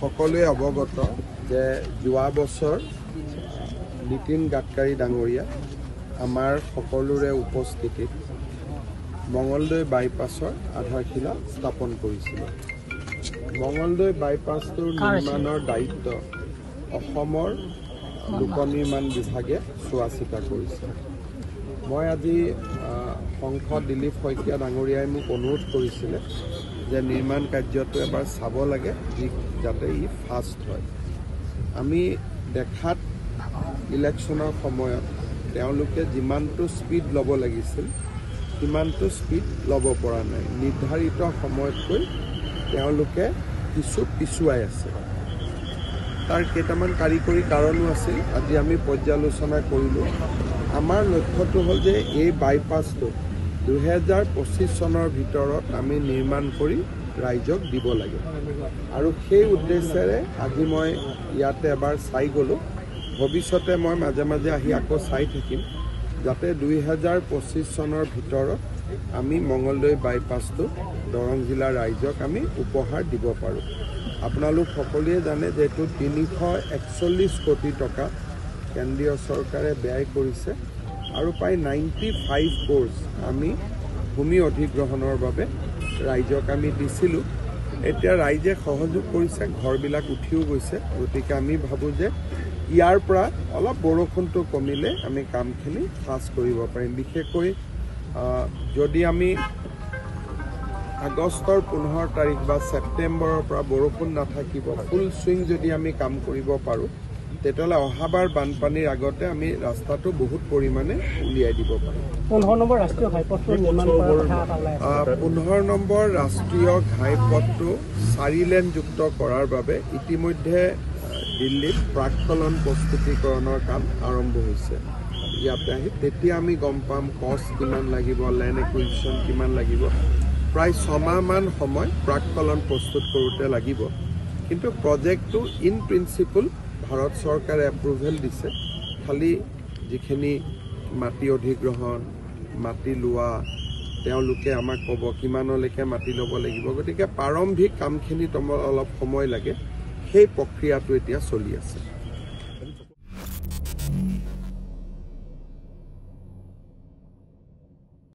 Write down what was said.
সকলোৱে অৱগত যে যোৱা বছৰ নীতিন গাডকাৰী ডাঙৰীয়া আমাৰ সকলোৰে উপস্থিতিত মঙলদৈ বাইপাছৰ আধাৰশিলা স্থাপন কৰিছিল। মঙলদৈ বাইপাছটোৰ নিৰ্মাণৰ দায়িত্ব অসমৰ লোক নিৰ্মাণ বিভাগে চোৱা চিতা কৰিছে। মই আজি সংসদ দিলীপ শইকীয়া ডাঙৰীয়াই মোক অনুৰোধ কৰিছিলে যে নিৰ্মাণ কাৰ্যটো এবাৰ চাব লাগে যাতে ই ফাষ্ট হয়। আমি দেখাত ইলেকশ্যনৰ সময়ত তেওঁলোকে যিমানটো স্পীড ল'ব লাগিছিল সিমানটো স্পীড ল'ব পৰা নাই। নিৰ্ধাৰিত সময়তকৈ তেওঁলোকে কিছু পিছুৱাই আছে। তাৰ কেইটামান কাৰিকৰী কাৰণো আছিল, আজি আমি পৰ্যালোচনা কৰিলোঁ। আমাৰ লক্ষ্যটো হ'ল যে এই বাইপাছটো 2025 চনৰ ভিতৰত আমি নিৰ্মাণ কৰি ৰাইজক দিব লাগে, আৰু সেই উদ্দেশ্যেৰে আজি মই ইয়াতে এবাৰ চাই গ'লোঁ। ভৱিষ্যতে মই মাজে মাজে আহি আকৌ চাই থাকিম যাতে 2025 চনৰ ভিতৰত আমি মঙলদৈ বাইপাছটো দৰং জিলাৰ ৰাইজক আমি উপহাৰ দিব পাৰোঁ। আপোনালোক সকলোৱে জানে যে এইটো 341 কোটি টকা কেন্দ্ৰীয় চৰকাৰে ব্যয় কৰিছে, আৰু প্ৰায় 95 কোৰ্চ আমি ভূমি অধিগ্ৰহণৰ বাবে ৰাইজক আমি দিছিলোঁ। এতিয়া ৰাইজে সহযোগ কৰিছে, ঘৰবিলাক উঠিও গৈছে। গতিকে আমি ভাবোঁ যে ইয়াৰ পৰা অলপ বৰষুণটো কমিলে আমি কামখিনি ফাষ্ট কৰিব পাৰিম। বিশেষকৈ যদি আমি আগষ্টৰ 15 তাৰিখ বা ছেপ্টেম্বৰৰ পৰা বৰষুণ নাথাকিব, ফুল চুইং যদি আমি কাম কৰিব পাৰোঁ, তেতিয়াহ'লে অহাবাৰ বানপানীৰ আগতে আমি ৰাস্তাটো বহুত পৰিমাণে উলিয়াই দিব পাৰিম। 15 নম্বৰ ৰাষ্ট্ৰীয় ঘাইপথটো নিৰ্মাণ কৰাৰ কথা এটা ওলাই আছে। 15 নম্বৰ ৰাষ্ট্ৰীয় ঘাইপথটো 4 লেনযুক্ত কৰাৰ বাবে ইতিমধ্যে দিল্লীত প্ৰাককলন প্ৰস্তুতিকৰণৰ কাম আৰম্ভ হৈছে। ইয়াতে আহি তেতিয়া আমি গম পাম কষ্ট কিমান লাগিব, লেণ্ড একুইজিশ্যন কিমান লাগিব। প্ৰায় 6 মাহমান সময় প্ৰাককলন প্ৰস্তুত কৰোঁতে লাগিব। কিন্তু প্ৰজেক্টটো ইন প্ৰিন্সিপল ভাৰত চৰকাৰে এপ্ৰুভেল দিছে। খালি যিখিনি মাটি অধিগ্ৰহণ, মাটি লোৱা, তেওঁলোকে আমাক ক'ব কিমানলৈকে মাটি ল'ব লাগিব। গতিকে প্ৰাৰম্ভিক কামখিনিত অলপ সময় লাগে, সেই প্ৰক্ৰিয়াটো এতিয়া চলি আছে।